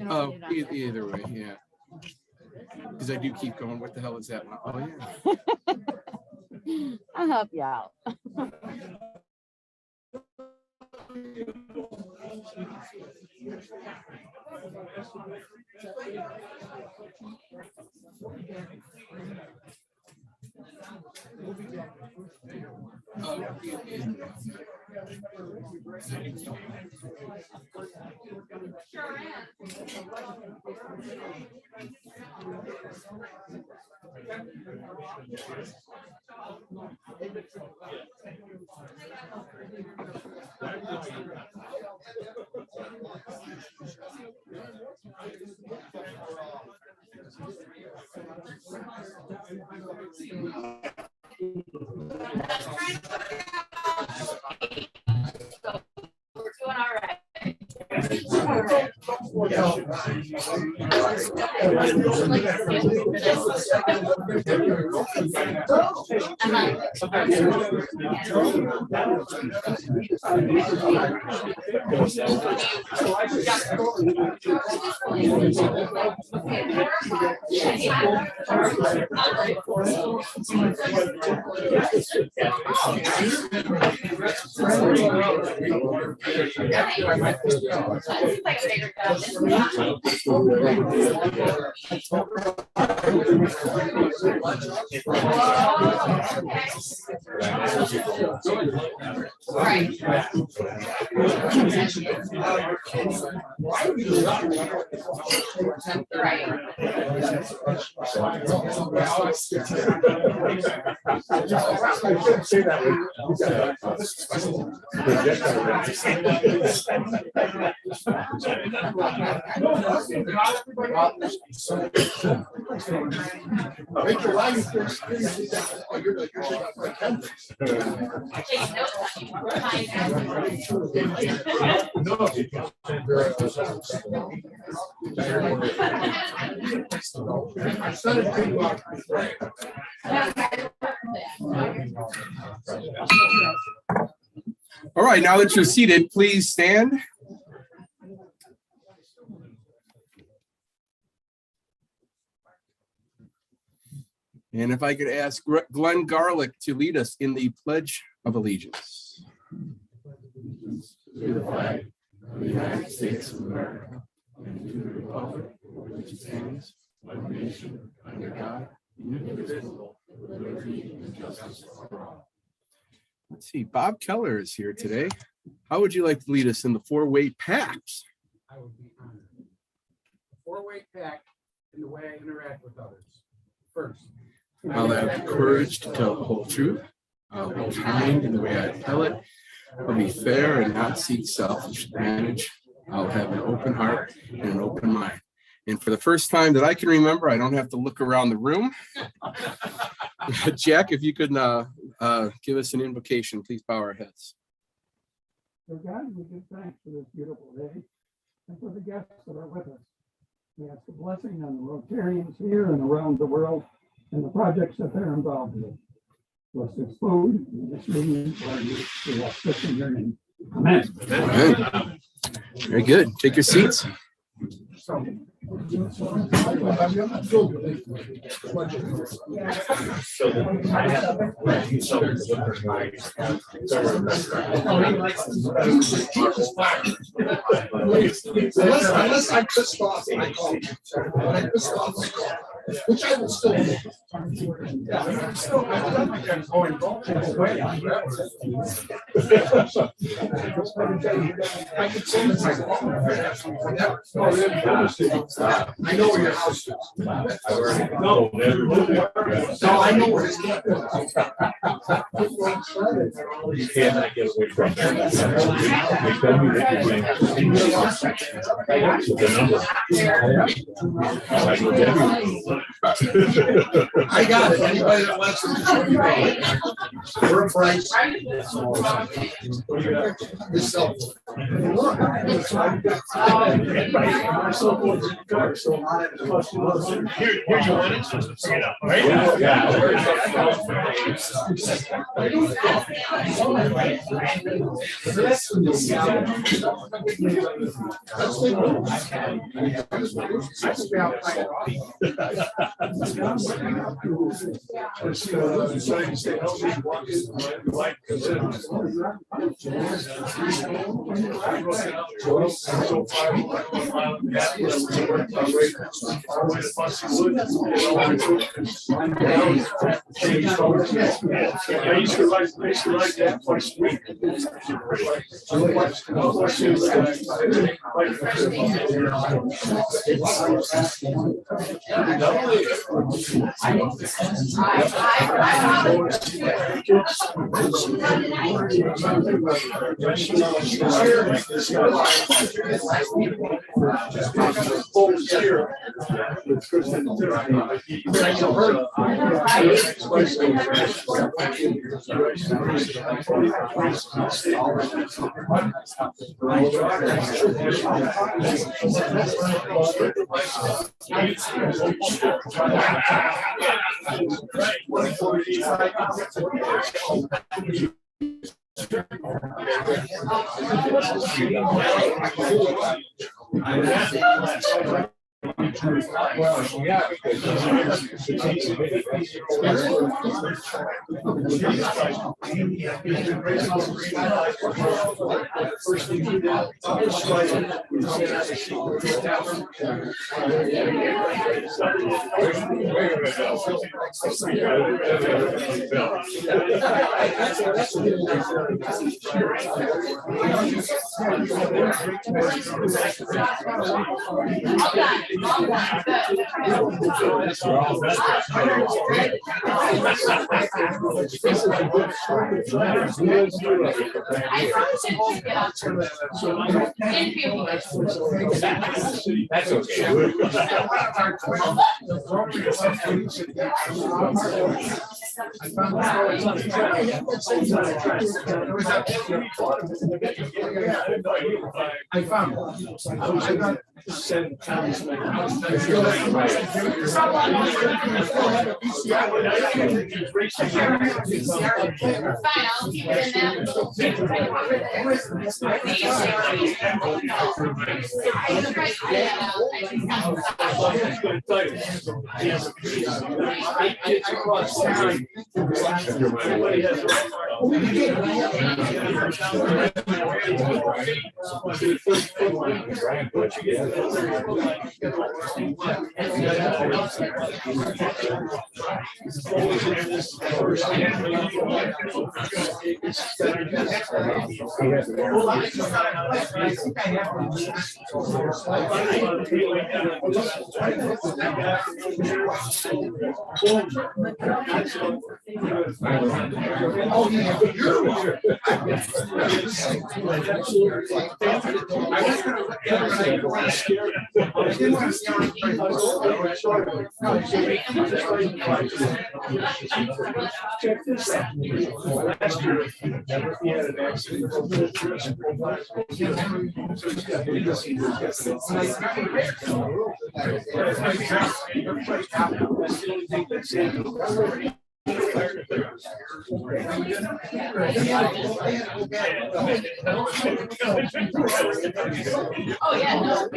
Oh, either way, yeah. Because I do keep going. What the hell is that? Oh yeah. I'll help you out. We're doing all right. All right, now that you're seated, please stand. And if I could ask Glenn Garlick to lead us in the Pledge of Allegiance. To the flag of the United States of America and to the republic for which it stands, one nation, under God, indivisible, with liberty and justice for all. Let's see, Bob Keller is here today. How would you like to lead us in the four-way packs? I would be honored. The four-way pack in the way I interact with others. First, I'll have the courage to tell the whole truth. I'll be kind in the way I tell it. I'll be fair and not seek selfish advantage. I'll have an open heart and an open mind. And for the first time that I can remember, I don't have to look around the room. Jack, if you could give us an invocation, please bow our heads. So God, we give thanks for this beautiful day and for the guests that are with us. We ask a blessing on the Rotarians here and around the world and the projects that they're involved with. Bless this food and this meeting. We ask this in your name. Amen. Amen. Very good. Take your seats. Unless I'm pissed off, I call you. When I'm pissed off, I call. Which I will still do. I'm still going away. I can say this. I know where your house is. No, I know where his camp is. You cannot get away from that. They tell me that you're going the number. I got it. Anybody that wants to for a price. This cell phone. Here's your one. Right? I used to like that twice a week. That's okay. I found it. Check this out. Last year, he had an accident. Oh, yeah, no.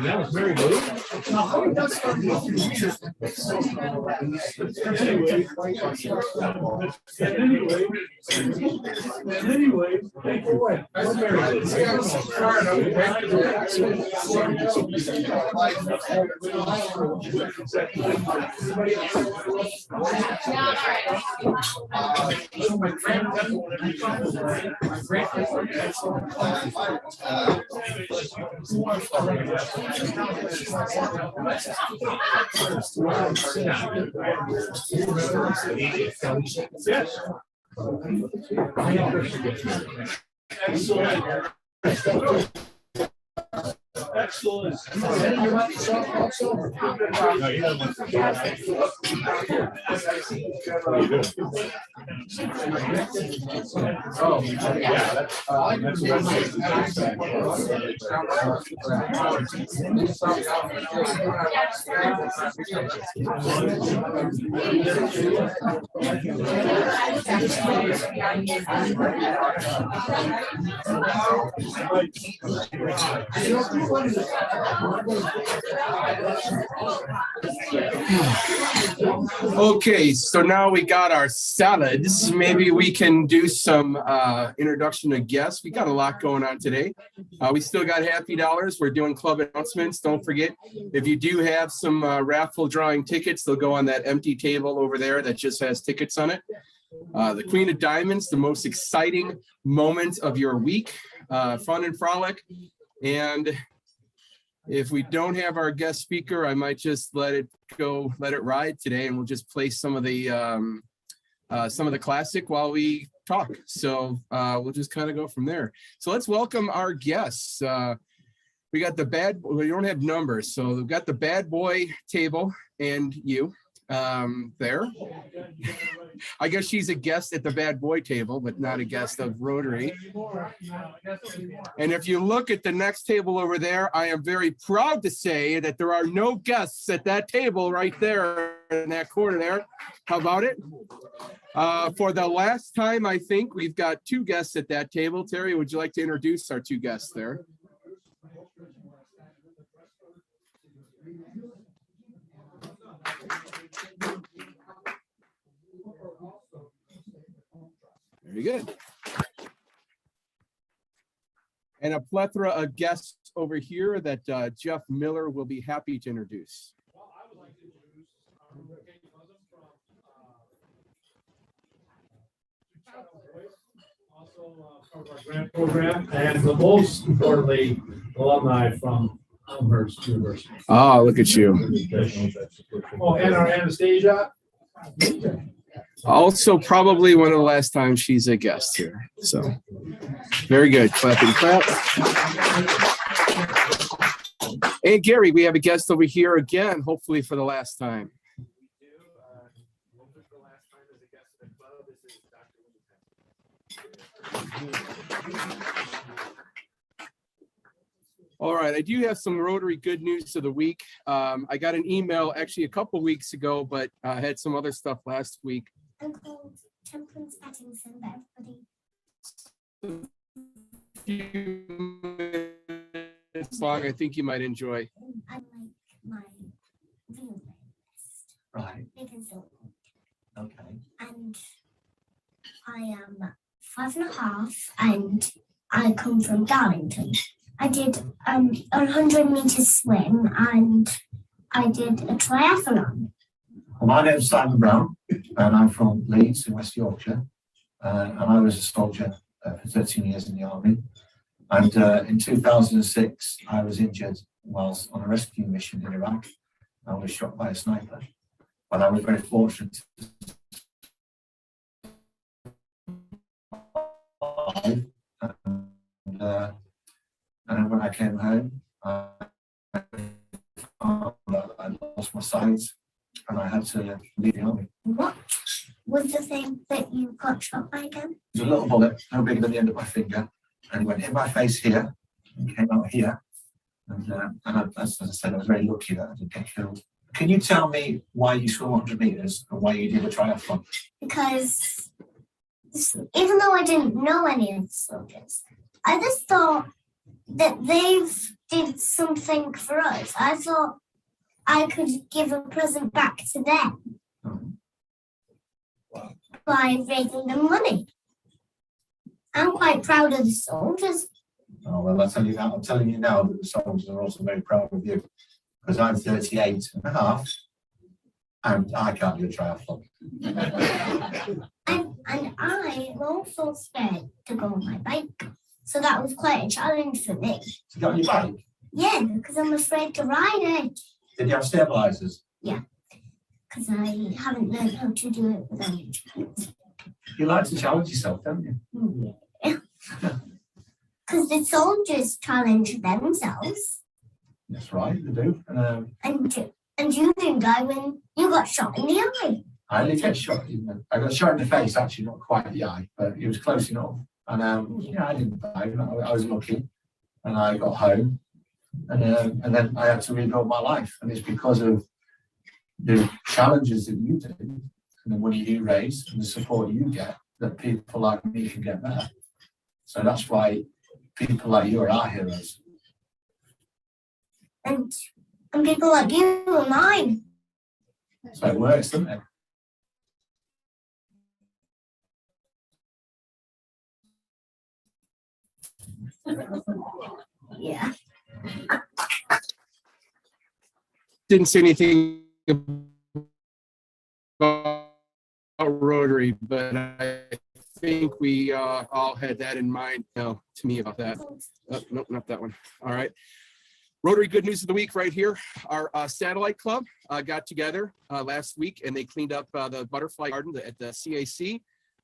That was very good. Anyway, thank you. That's very Yes. Excellent. Excellent. Oh, yeah. Okay, so now we got our salads. Maybe we can do some introduction to guests. We got a lot going on today. We still got happy dollars. We're doing club announcements. Don't forget, if you do have some raffle drawing tickets, they'll go on that empty table over there that just has tickets on it. The Queen of Diamonds, the most exciting moment of your week, fun and frolic. And if we don't have our guest speaker, I might just let it go, let it ride today, and we'll just play some of the classic while we talk. So we'll just kind of go from there. So let's welcome our guests. We got we don't have numbers, so we've got the bad boy table and you there. I guess she's a guest at the bad boy table, but not a guest of Rotary. And if you look at the next table over there, I am very proud to say that there are no guests at that table right there in that corner there. How about it? For the last time, I think we've got two guests at that table. Terry, would you like to introduce our two guests there? Very good. And a plethora of guests over here that Jeff Miller will be happy to introduce. Well, I would like to introduce Katie Pleasant from also part of our grant program, and the most importantly, alumni from Elmhurst University. Oh, look at you. Oh, and our Anastasia. Also, probably one of the last times she's a guest here. So, very good. Clap and clap. And Gary, we have a guest over here again, hopefully for the last time. All right, I do have some Rotary good news of the week. I got an email actually a couple weeks ago, but I had some other stuff last week. I'm called Temperance Pattinson, but everybody. It's long. I think you might enjoy. I like my real list. Right. Big and silver. Okay. And I am 5.5, and I come from Darlington. I did a 100-meter swim, and I did a triathlon. Well, my name's Simon Brown, and I'm from Leeds in West Yorkshire. And I was a soldier for 13 years in the army. And in 2006, I was injured whilst on a rescue mission in Iraq. I was shot by a sniper. But I was very fortunate to survive. And when I came home, I lost my sight, and I had to leave the army. What was the thing that you got shot by again? It was a little bullet, no bigger than the end of my finger, and it went in my face here, and came out here. As I said, I was very lucky that I didn't get killed. Can you tell me why you swam 100 meters and why you did a triathlon? Because even though I didn't know any of the soldiers, I just thought that they've did something for us. I thought I could give a present back to them by raising them money. I'm quite proud of the soldiers. Oh, well, I'll tell you now, I'm telling you now that the soldiers are also very proud of you, because I'm 38 and a half and I can't do a triathlon. And I also scared to go on my bike. So that was quite a challenge for me. So you got on your bike? Yeah, because I'm afraid to ride it. Did you have stabilizers? Yeah, because I haven't learned how to do it without it. You like to challenge yourself, don't you? Yeah. Because the soldiers challenge themselves. That's right, they do. And you didn't die when you got shot in the eye. I did get shot. I got shot in the face, actually, not quite the eye, but it was close enough. And yeah, I didn't die. I was lucky, and I got home, and then I had to rebuild my life. And it's because of the challenges that you do, and the money you raise, and the support you get, that people like me can get better. So that's why people like you are our heroes. And people like you are mine. So it works, doesn't it? Yeah. Didn't say anything about Rotary, but I think we all had that in mind. No, to me about that. Nope, not that one. All right. Rotary good news of the week right here. Our satellite club got together last week and they cleaned up the butterfly garden at the CAC.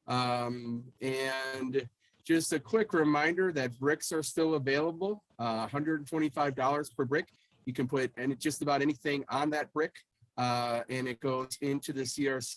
And just a quick reminder that bricks are still available, $125 per brick. You can put just about anything on that brick and it goes into the CRC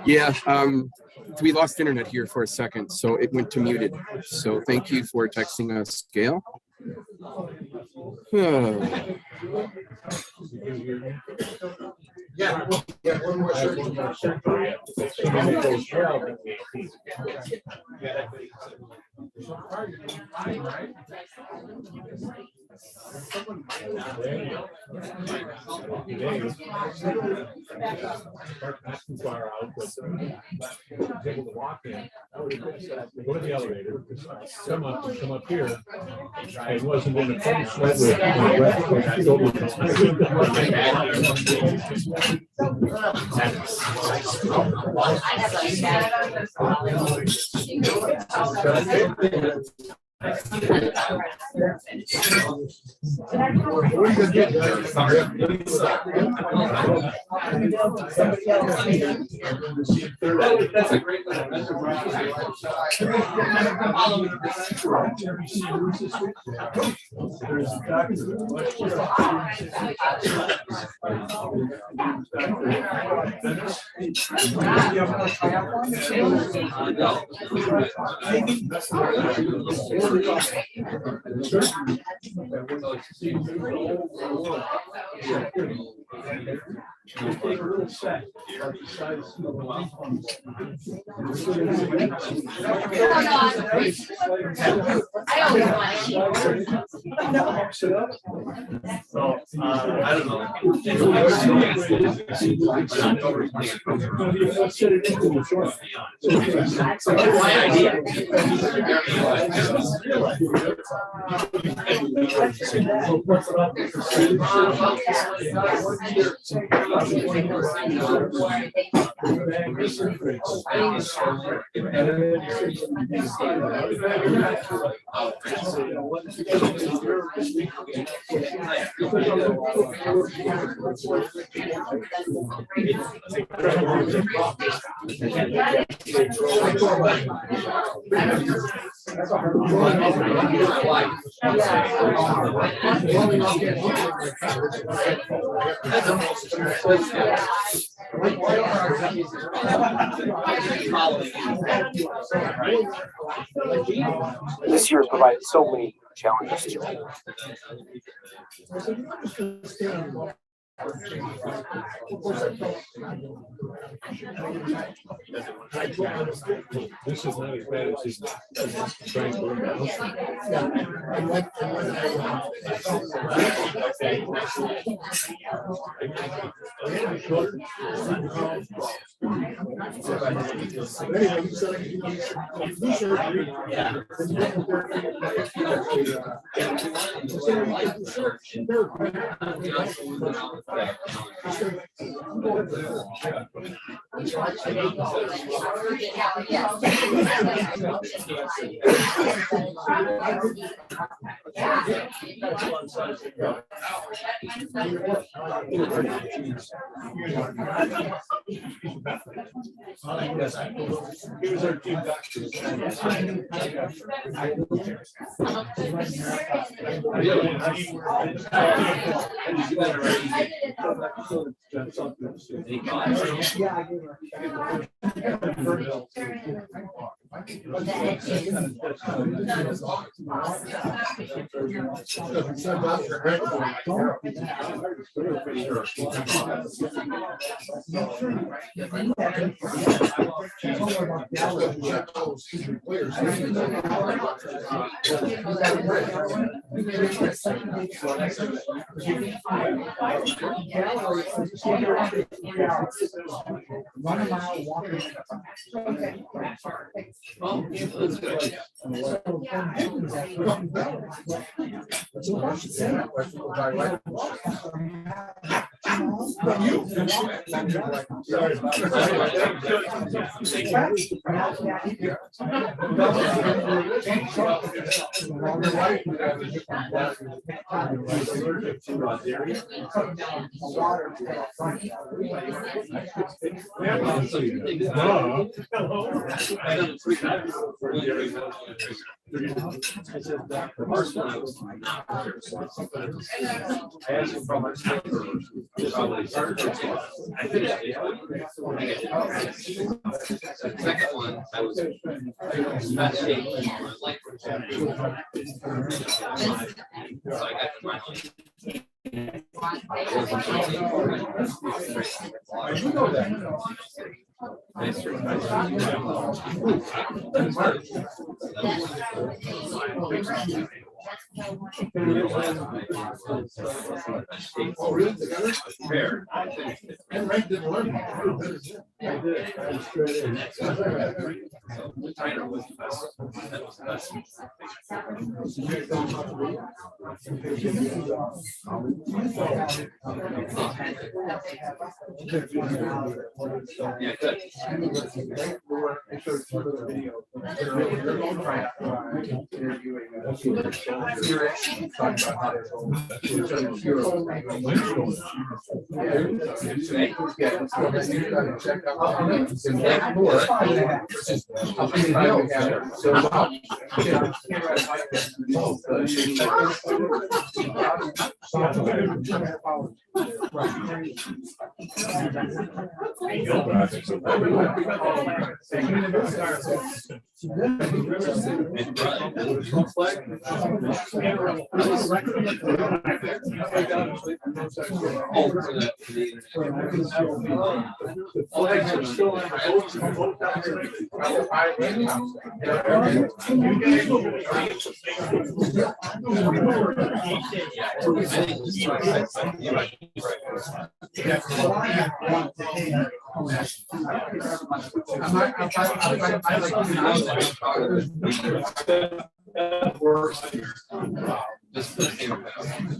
Yeah, we lost internet here for a second, so it went to muted. So thank you for texting us, Gail. Yeah. One more search. Not too far out, but able to walk in. Go to the elevator, come up here. It wasn't in a full sweat with I told That's a great one. I always I don't know. My idea. This year provided so many challenges to me. this is not as bad as just trying to burn down. Here's our team doctor. Run a mile, walk a Second one, I was best shape. So I got the mileage.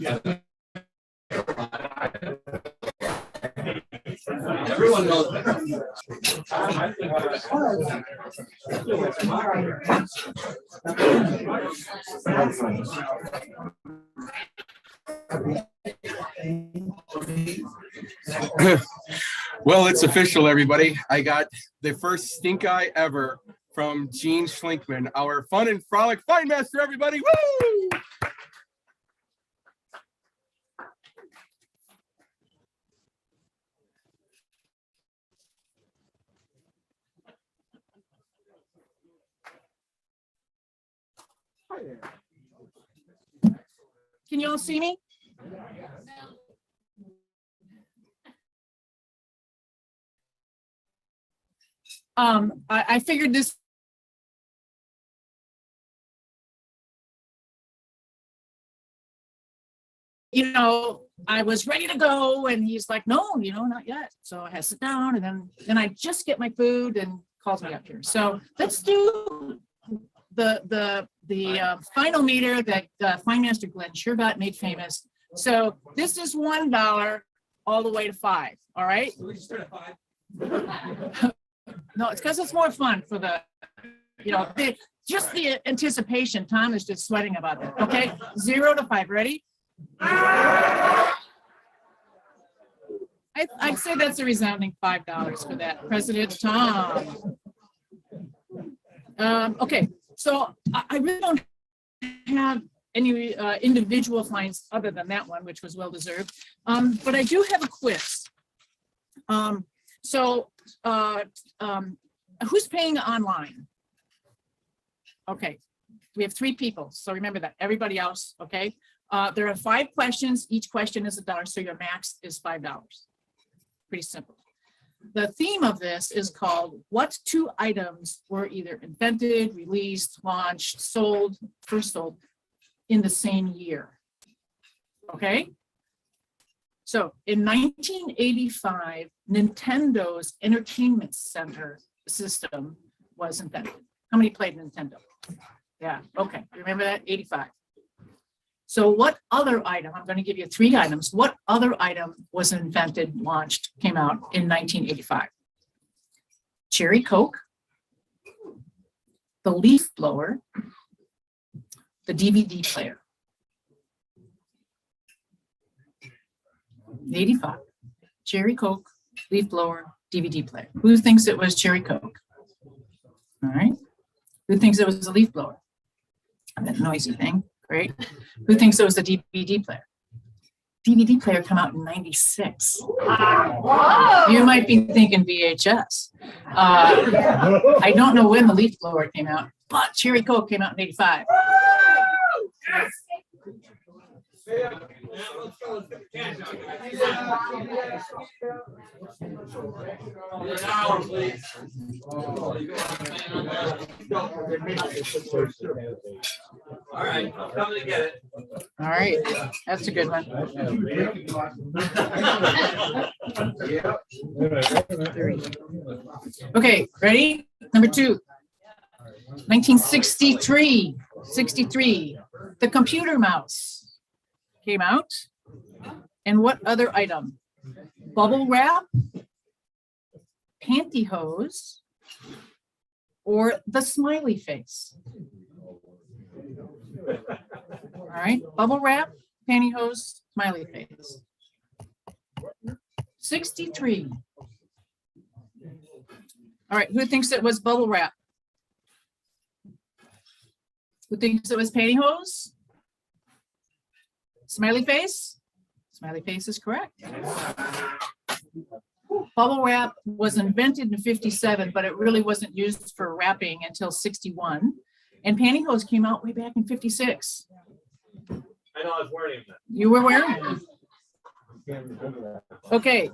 Yeah, good. Everyone knows that. Well, it's official, everybody. I got the first stink eye ever from Gene Schlinkman, our fun and frolic fine master, everybody. Woo! Can you all see me? I figured this. You know, I was ready to go and he's like, no, not yet. So I had to sit down and then I just get my food and calls me up here. So let's do the final meter that Fine Master Glenn sure got made famous. So this is $1 all the way to 5. All right. We just start at 5. No, it's because it's more fun for the, just the anticipation. Tom is just sweating about it. Okay. 0 to 5. Ready? I'd say that's a resounding $5 for that, President Tom. Okay, so I really don't have any individual fines other than that one, which was well deserved. But I do have a quiz. Who's paying online? Okay, we have 3 people, so remember that. Everybody else, okay? There are 5 questions. Each question is $1, so your max is $5. Pretty simple. The theme of this is called what 2 items were either invented, released, launched, sold, first sold in the same year. Okay? So in 1985, Nintendo's entertainment center system was invented. How many played Nintendo? Yeah, okay. Remember that? 85. So what other item, I'm going to give you 3 items. What other item was invented, launched, came out in 1985? Cherry Coke, the leaf blower, the DVD player. 85. Cherry Coke, leaf blower, DVD player. Who thinks it was Cherry Coke? All right. Who thinks it was a leaf blower? That noisy thing. Great. Who thinks it was the DVD player? DVD player come out in 96. You might be thinking VHS. I don't know when the leaf blower came out, but Cherry Coke came out in 85. All right, I'm coming to get it. All right, that's a good one. Okay, ready? Number 2. 1963, the computer mouse came out. And what other item? Bubble wrap, pantyhose, or the smiley face? All right, bubble wrap, pantyhose, smiley face. 63. All right, who thinks it was bubble wrap? Who thinks it was pantyhose? Smiley face? Smiley face is correct. Bubble wrap was invented in 57, but it really wasn't used for wrapping until 61. And pantyhose came out way back in 56. I know, I was wearing them. You were wearing them. Okay,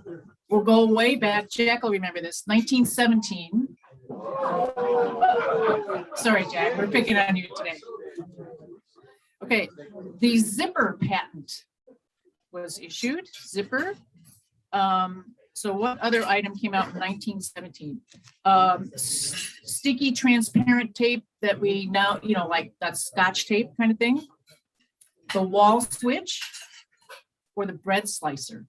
we'll go way back. Jack will remember this. 1917. Sorry, Jack, we're picking on you today. Okay, the zipper patent was issued. Zipper. So what other item came out in 1917? Sticky transparent tape that we now, like that Scotch tape kind of thing. The wall switch or the bread slicer.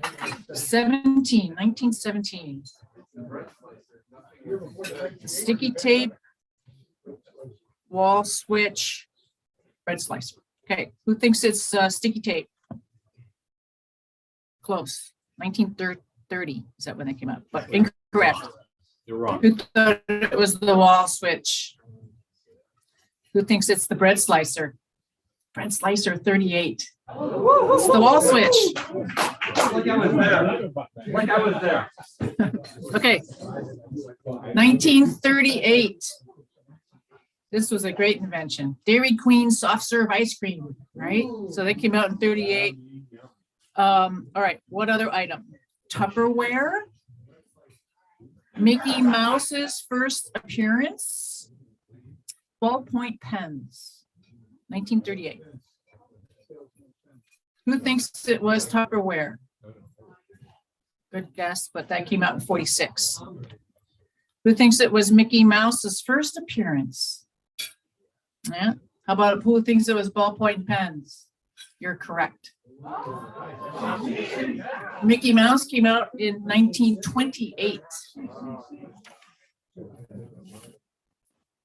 1917. Sticky tape, wall switch, bread slicer. Okay, who thinks it's sticky tape? Close. 1930 is that when they came out? But incorrect. You're wrong. Who thought it was the wall switch? Who thinks it's the bread slicer? Bread slicer 38. It's the wall switch. Like I was there. Like I was there. Okay. 1938. This was a great invention. Dairy Queen soft serve ice cream, right? So they came out in 38. All right, what other item? Tupperware. Mickey Mouse's first appearance. Ballpoint pens. 1938. Who thinks it was Tupperware? Good guess, but that came out in 46. Who thinks it was Mickey Mouse's first appearance? Yeah. How about who thinks it was ballpoint pens? You're correct. Mickey Mouse came out in 1928.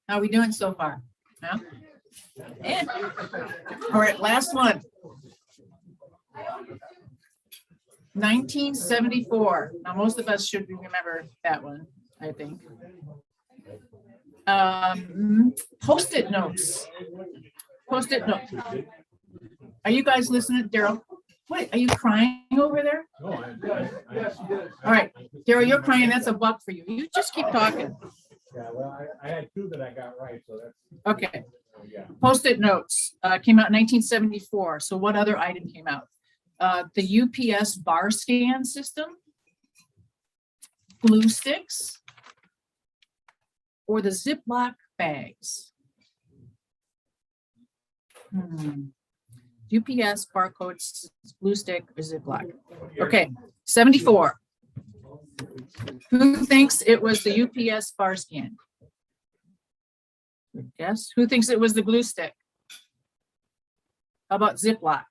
How are we doing so far? Yeah. And, all right, last one. 1974. Now, most of us should remember that one, I think. Post-it notes. Post-it notes. Are you guys listening, Daryl? What, are you crying over there? No, All right, Daryl, you're crying. That's a buck for you. You just keep talking. Yeah, well, I had 2 that I got right, so that's. Okay. Yeah. Post-it notes came out in 1974. So what other item came out? The UPS bar scan system, glue sticks, or the Ziploc bags. UPS barcodes, glue stick, or Ziploc. Okay, 74. Who thinks it was the UPS bar scan? Yes. Who thinks it was the glue stick? How about Ziploc?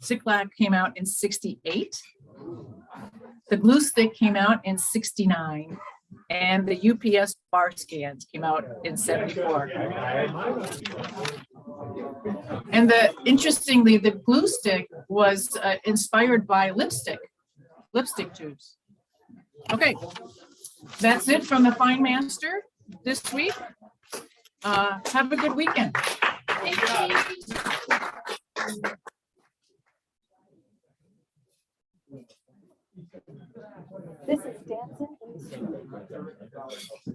Ziploc came out in 68. The glue stick came out in 69. And the UPS bar scans came out in 74. And interestingly, the glue stick was inspired by lipstick tubes. Okay, that's it from the Fine Master this week. Have a good weekend. Thank you. This is dancing in the street.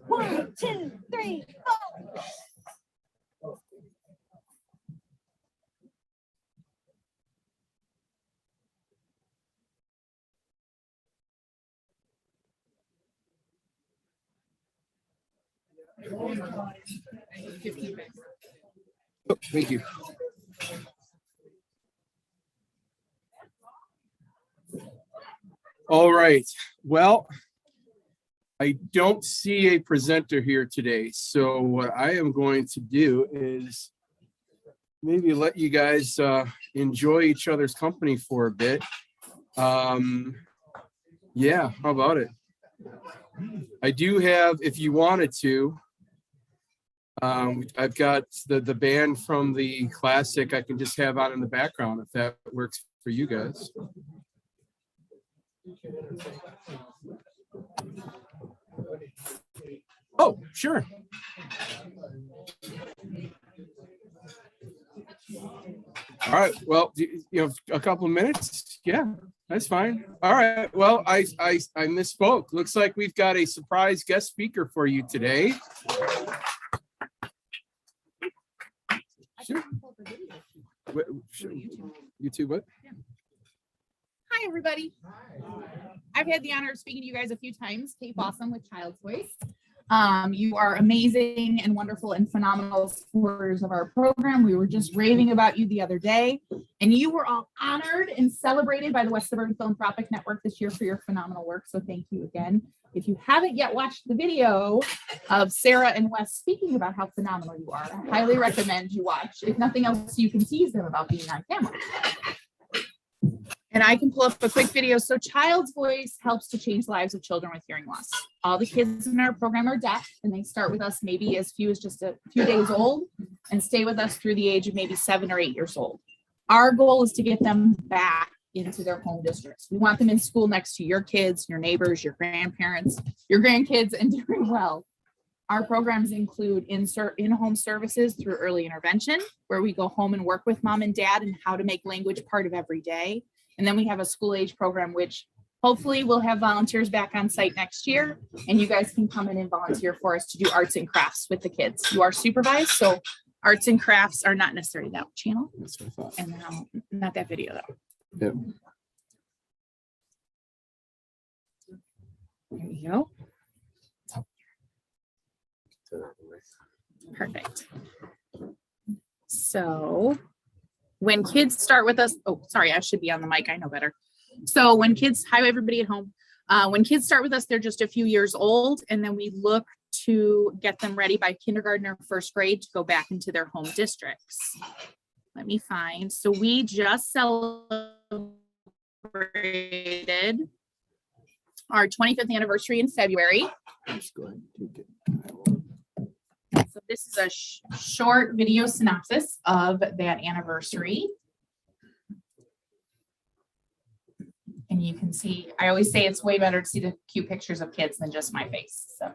1, 2, 3, 4. Oh, thank you. All right. Well, I don't see a presenter here today. So what I am going to do is maybe let you guys enjoy each other's company for a bit. Yeah, how about it? I do have, if you wanted to, I've got the band from the classic I can just have on in the background if that works for you guys. Oh, sure. All right. Well, you know, a couple of minutes. Yeah, that's fine. All right. Well, I misspoke. Looks like we've got a surprise guest speaker for you today. Sure. YouTube what? Hi, everybody. I've had the honor of speaking to you guys a few times. Kate Bossum with Child's Voice. You are amazing and wonderful and phenomenal supporters of our program. We were just raving about you the other day, and you were all honored and celebrated by the West Suburban Philanthropic Network this year for your phenomenal work. So thank you again. If you haven't yet watched the video of Sarah and Wes speaking about how phenomenal you are, I highly recommend you watch. If nothing else, you can tease them about being on camera. And I can pull up a quick video. So Child's Voice helps to change the lives of children with hearing loss. All the kids in our program are deaf, and they start with us maybe as few as just a few days old and stay with us through the age of maybe 7 or 8 years old. Our goal is to get them back into their home districts. We want them in school next to your kids, your neighbors, your grandparents, your grandkids, and doing well. Our programs include in-home services through early intervention, where we go home and work with mom and dad and how to make language part of every day. And then we have a school age program, which hopefully we'll have volunteers back on site next year. And you guys can come in and volunteer for us to do arts and crafts with the kids. You are supervised, so arts and crafts are not necessarily that channel. That's what I thought. And not that video though. Yep. There we go. Perfect. So when kids start with us, oh, sorry, I should be on the mic. I know better. So when kids, hi, everybody at home. When kids start with us, they're just a few years old, and then we look to get them ready by kindergarten or first grade to go back into their home districts. Let me find. So we just celebrated our 25th anniversary in February. Let's go ahead and take it. So this is a short video synopsis of that anniversary. And you can see, I always say it's way better to see the cute pictures of kids than just my face. So.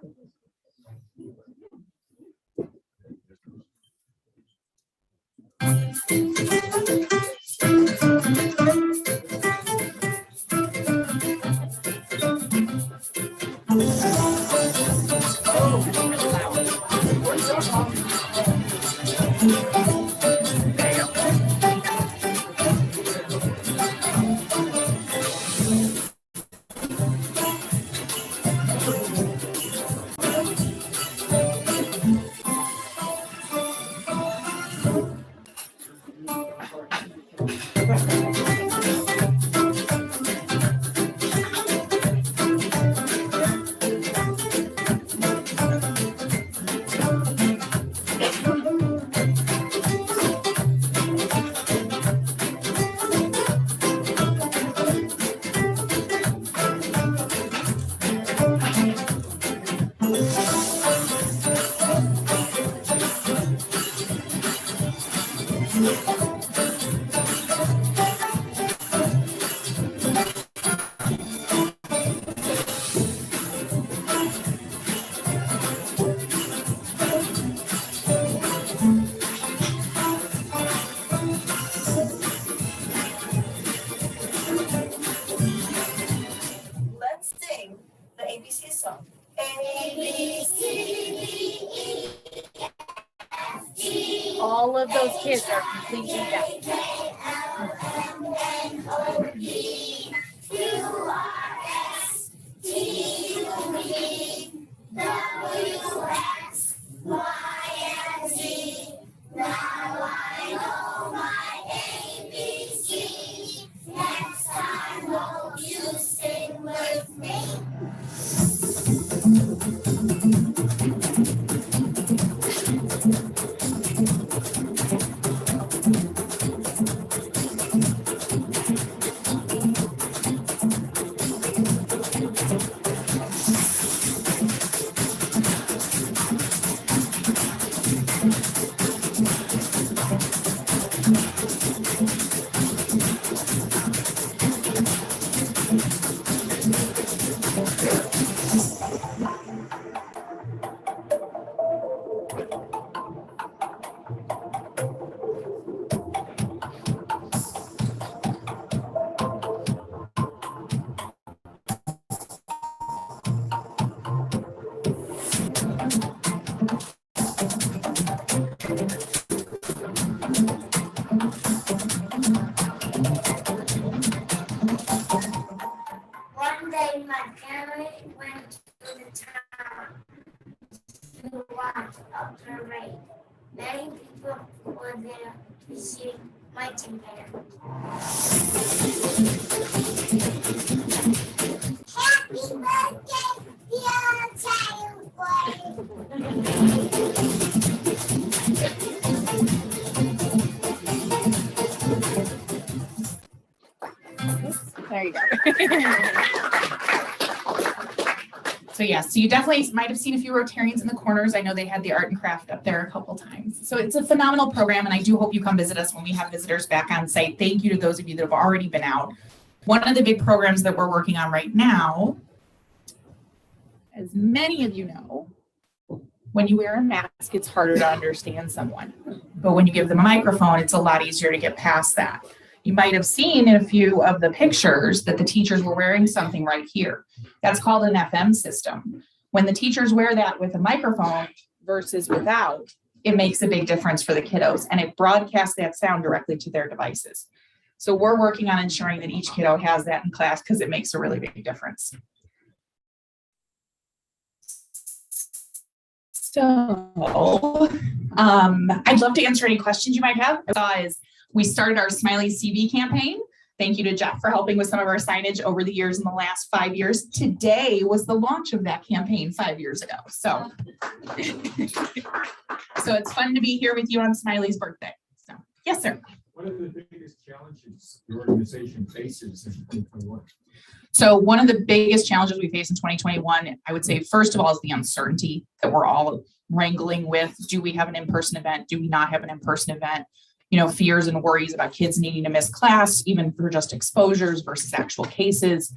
A, B, C, D, E, F, G. All of those kids are completely deaf. Next time, won't you sing with me? One day my parents went to the town to watch a parade. Many people were there to see marching band. Happy birthday, dear child boy. There you go. So yes, so you definitely might have seen a few Rotarians in the corners. I know they had the art and craft up there a couple times. So it's a phenomenal program, and I do hope you come visit us when we have visitors back on site. Thank you to those of you that have already been out. One of the big programs that we're working on right now, as many of you know, when you wear a mask, it's harder to understand someone. But when you give them a microphone, it's a lot easier to get past that. You might have seen in a few of the pictures that the teachers were wearing something right here. That's called an FM system. When the teachers wear that with a microphone versus without, it makes a big difference for the kiddos, and it broadcasts that sound directly to their devices. So we're working on ensuring that each kiddo has that in class because it makes a really big difference. So I'd love to answer any questions you might have. We started our Smiley CV campaign. Thank you to Jeff for helping with some of our signage over the years in the last 5 years. Today was the launch of that campaign 5 years ago. So, so it's fun to be here with you on Smiley's birthday. So, yes, sir. What are the biggest challenges the organization faces in 2021? So one of the biggest challenges we face in 2021, I would say, first of all, is the uncertainty that we're all wrangling with. Do we have an in-person event? Do we not have an in-person event? You know, fears and worries about kids needing to miss class, even for just exposures versus actual cases,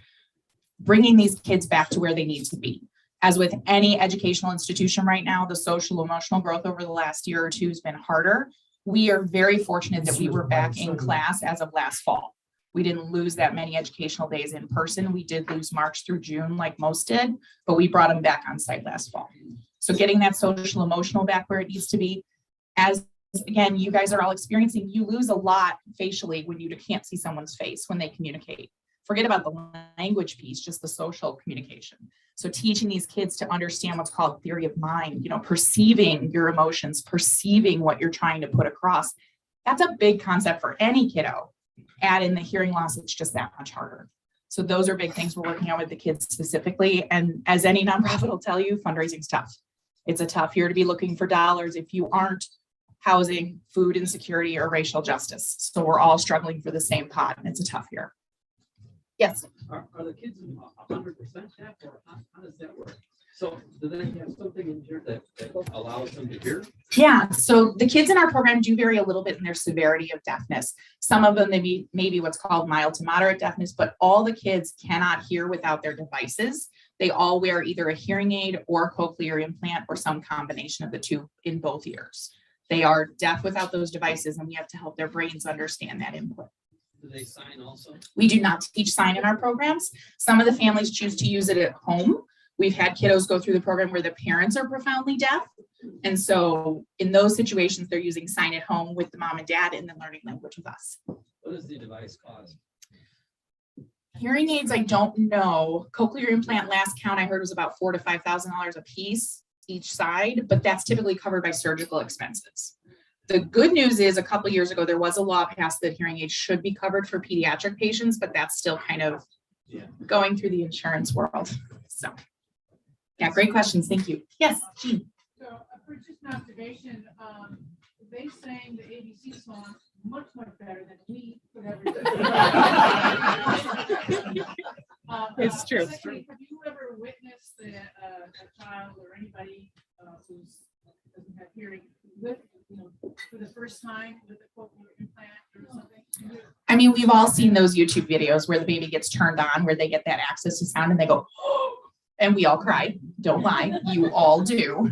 bringing these kids back to where they need to be. As with any educational institution right now, the social emotional growth over the last year or two has been harder. We are very fortunate that we were back in class as of last fall. We didn't lose that many educational days in person. We did lose March through June like most did, but we brought them back on site last fall. So getting that social emotional back where it needs to be, as again, you guys are all experiencing, you lose a lot facially when you can't see someone's face when they communicate. Forget about the language piece, just the social communication. So teaching these kids to understand what's called theory of mind, you know, perceiving your emotions, perceiving what you're trying to put across. That's a big concept for any kiddo. Add in the hearing loss, it's just that much harder. So those are big things we're working on with the kids specifically. And as any nonprofit will tell you, fundraising's tough. It's a tough year to be looking for dollars if you aren't housing, food insecurity, or racial justice. So we're all struggling for the same pot, and it's a tough year. Yes. Are the kids 100% deaf, or how does that work? So do they have something in here that allows them to hear? Yeah, so the kids in our program do vary a little bit in their severity of deafness. Some of them maybe what's called mild to moderate deafness, but all the kids cannot hear without their devices. They all wear either a hearing aid or a cochlear implant or some combination of the two in both ears. They are deaf without those devices, and we have to help their brains understand that input. Do they sign also? We do not teach sign in our programs. Some of the families choose to use it at home. We've had kiddos go through the program where the parents are profoundly deaf. And so in those situations, they're using sign at home with the mom and dad and then learning language with us. What does the device cost? Hearing aids, I don't know. Cochlear implant, last count I heard was about $4,000 to $5,000 a piece each side, but that's typically covered by surgical expenses. The good news is a couple of years ago, there was a law passed that hearing aids should be covered for pediatric patients, but that's still kind of going through the insurance world. So yeah, great questions. Thank you. Yes, Jean. So for just an observation, they sang the ABC song much better than we could ever do. It's true. Secondly, have you ever witnessed a child or anybody who doesn't have hearing with, for the first time with a cochlear implant or something? I mean, we've all seen those YouTube videos where the baby gets turned on, where they get that access to sound and they go, oh, and we all cry. Don't lie, you all do.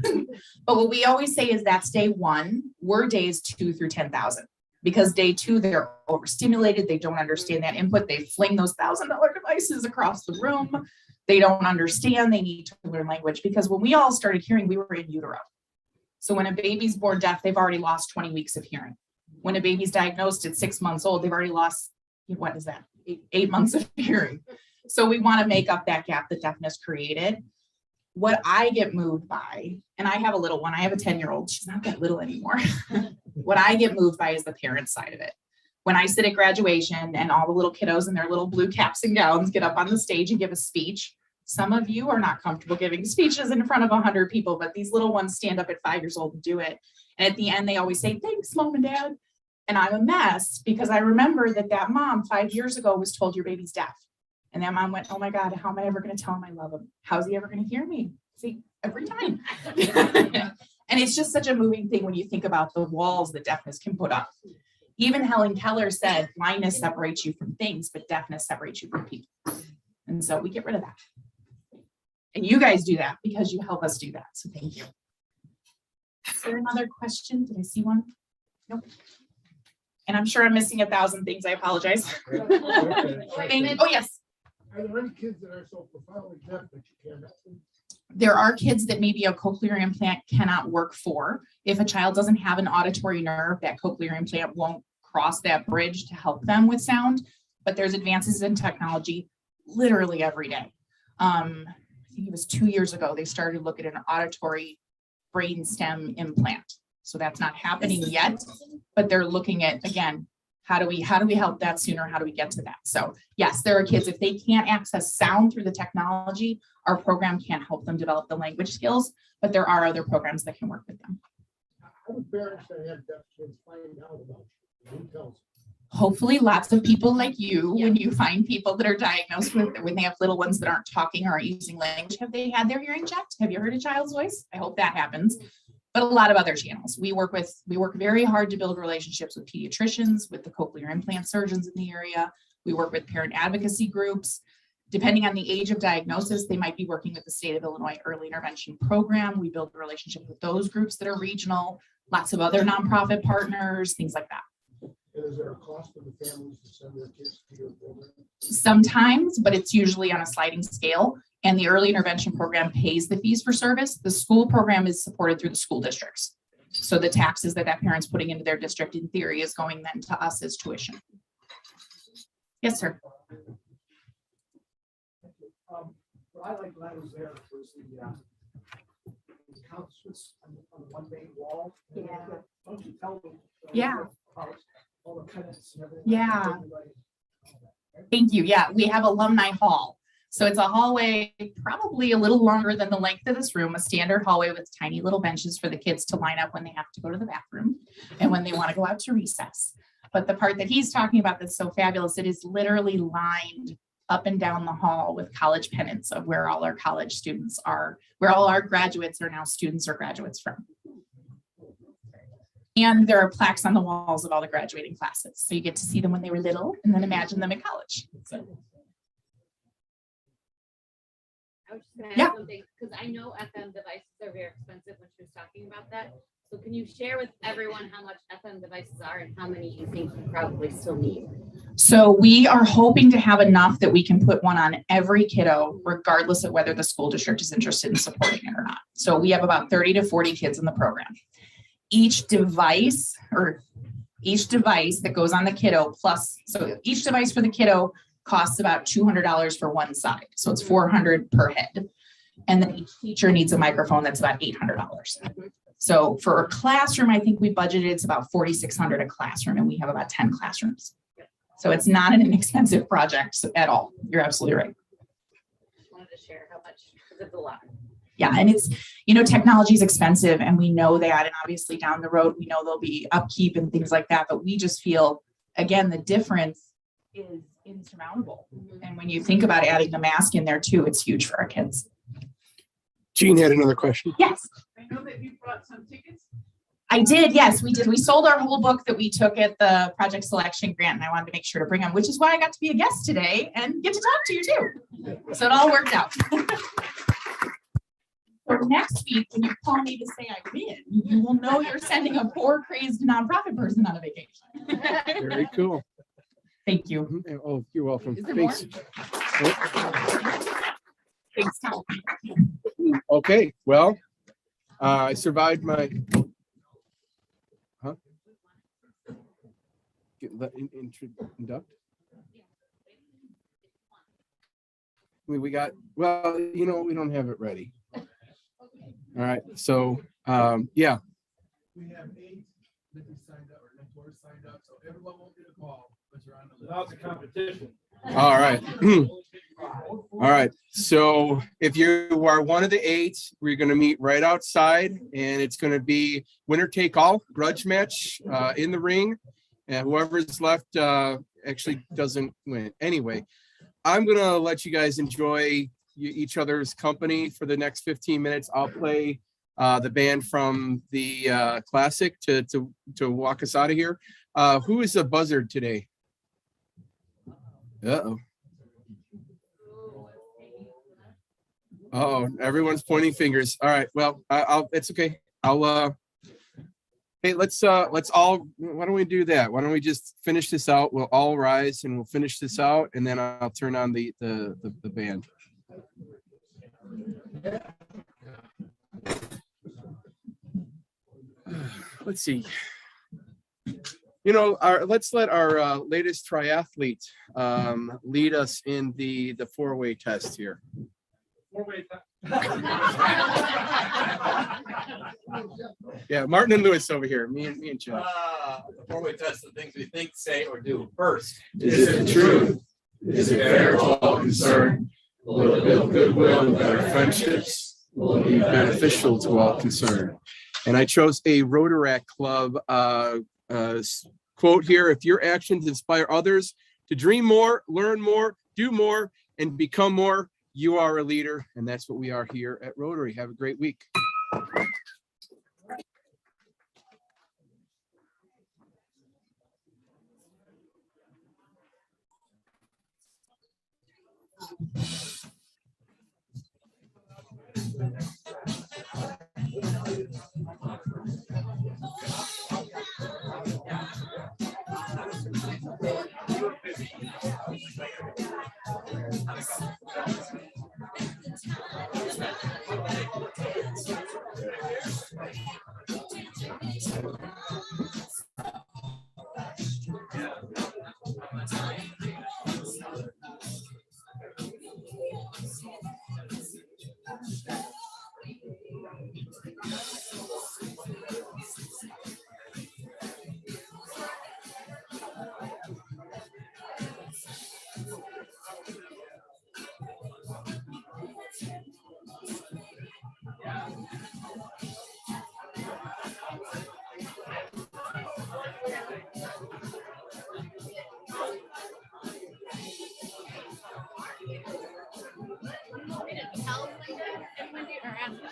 But what we always say is that's day one. We're days 2 through 10,000. Because day 2, they're overstimulated. They don't understand that input. They fling those $1,000 devices across the room. They don't understand. They need to learn language, because when we all started hearing, we were in utero. So when a baby's born deaf, they've already lost 20 weeks of hearing. When a baby's diagnosed at 6 months old, they've already lost, what is that? 8 months of hearing. So we want to make up that gap that deafness created. What I get moved by, and I have a little one, I have a 10-year-old, she's not that little anymore. What I get moved by is the parent side of it. When I sit at graduation and all the little kiddos in their little blue caps and gowns get up on the stage and give a speech, some of you are not comfortable giving speeches in front of 100 people, but these little ones stand up at 5 years old and do it. And at the end, they always say, thanks, mom and dad. And I'm a mess because I remember that mom 5 years ago was told your baby's deaf. And that mom went, oh my God, how am I ever going to tell him I love him? How's he ever going to hear me? See, every time. And it's just such a moving thing when you think about the walls that deafness can put up. Even Helen Keller said, blindness separates you from things, but deafness separates you from people. And so we get rid of that. And you guys do that because you help us do that. So thank you. Is there another question? Did I see one? Nope. And I'm sure I'm missing 1,000 things. I apologize. Oh, yes. Are there any kids that are so profoundly deaf that you can't help them? There are kids that maybe a cochlear implant cannot work for. If a child doesn't have an auditory nerve, that cochlear implant won't cross that bridge to help them with sound. But there's advances in technology literally every day. I think it was 2 years ago, they started looking at an auditory brainstem implant. So that's not happening yet, but they're looking at, again, how do we help that sooner? How do we get to that? So yes, there are kids, if they can't access sound through the technology, our program can't help them develop the language skills, but there are other programs that can work with them. How do parents that have deaf kids find out about you? Who tells them? Hopefully lots of people like you, when you find people that are diagnosed with, when they have little ones that aren't talking or aren't using language, have they had their hearing checked? Have you heard a child's voice? I hope that happens. But a lot of other channels. We work very hard to build relationships with pediatricians, with the cochlear implant surgeons in the area. We work with parent advocacy groups. Depending on the age of diagnosis, they might be working with the state of Illinois early intervention program. We build a relationship with those groups that are regional, lots of other nonprofit partners, things like that. And is there a cost for the families to send their kids to your program? Sometimes, but it's usually on a sliding scale. And the early intervention program pays the fees for service. The school program is supported through the school districts. So the taxes that parent's putting into their district in theory is going then to us as tuition. Yes, sir. What I liked when I was there was the couches on the one main wall. Yeah. Don't you tell me? Yeah. About all the tenants and everything. Yeah. Thank you. Yeah, we have alumni hall. So it's a hallway, probably a little longer than the length of this room, a standard hallway with tiny little benches for the kids to line up when they have to go to the bathroom and when they want to go out to recess. But the part that he's talking about that's so fabulous, it is literally lined up and down the hall with college pennants of where all our college students are, where all our graduates are now students or graduates from. And there are plaques on the walls of all the graduating classes. So you get to see them when they were little and then imagine them in college. So. I was just gonna Yeah. ask something, because I know FM devices are very expensive when she was talking about that. So can you share with everyone how much FM devices are and how many you think you probably still need? So we are hoping to have enough that we can put one on every kiddo, regardless of whether the school district is interested in supporting it or not. So we have about 30 to 40 kids in the program. Each device that goes on the kiddo plus, so each device for the kiddo costs about $200 for one side. So it's $400 per head. And then each teacher needs a microphone that's about $800. So for a classroom, I think we budgeted it's about $4,600 a classroom, and we have about 10 classrooms. So it's not an inexpensive project at all. You're absolutely right. Just wanted to share how much, because it's a lot. Yeah, and it's, technology is expensive, and we know that, and obviously down the road, we know there'll be upkeep and things like that, but we just feel, again, the difference is insurmountable. And when you think about adding the mask in there too, it's huge for our kids. Jean had another question. Yes. I know that you brought some tickets. I did. Yes, we did. We sold our whole book that we took at the project selection grant, and I wanted to make sure to bring them, which is why I got to be a guest today and get to talk to you too. So it all worked out. So next week, when you call me to say I win, you will know you're sending a poor, crazy nonprofit person on a vacation. Very cool. Thank you. Oh, you're welcome. Is there Thanks. Thanks, Tom. Okay, well, I survived my. Huh? Induct. We got, well, we don't have it ready. All right, so, yeah. We have 8 that we signed up, or mentors signed up, so everyone won't get a call, but you're on the list. Without the competition. All right. All right. So if you are one of the 8, we're going to meet right outside, and it's going to be winner take all grudge match in the ring. And whoever's left actually doesn't win. Anyway, I'm going to let you guys enjoy each other's company for the next 15 minutes. I'll play the band from the classic to walk us out of here. Who is the buzzard today? Uh-oh. Oh, everyone's pointing fingers. All right. Well, it's okay. Hey, let's all, why don't we do that? Why don't we just finish this out? We'll all rise and we'll finish this out, and then I'll turn on the band. Let's see. Let's let our latest triathlete lead us in the 4-way test here. Yeah, Martin and Lewis over here. Me and Joe. The 4-way test, the things we think, say, or do. First, Is it true? Is it fair to all concerned? Will it build goodwill and better friendships? Will it be beneficial to all concerned? And I chose a Rotary Club quote here: if your actions inspire others to dream more, learn more, do more, and become more, you are a leader. And that's what we are here at Rotary. Have a great week.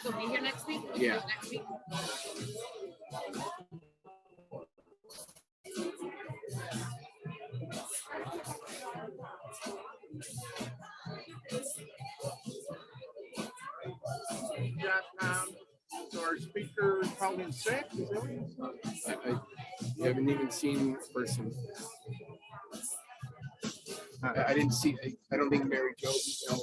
So be here next week? Yeah. Next week. 2006. Is that what you said? You haven't even seen the person. I didn't see, I don't think Mary Jo, no.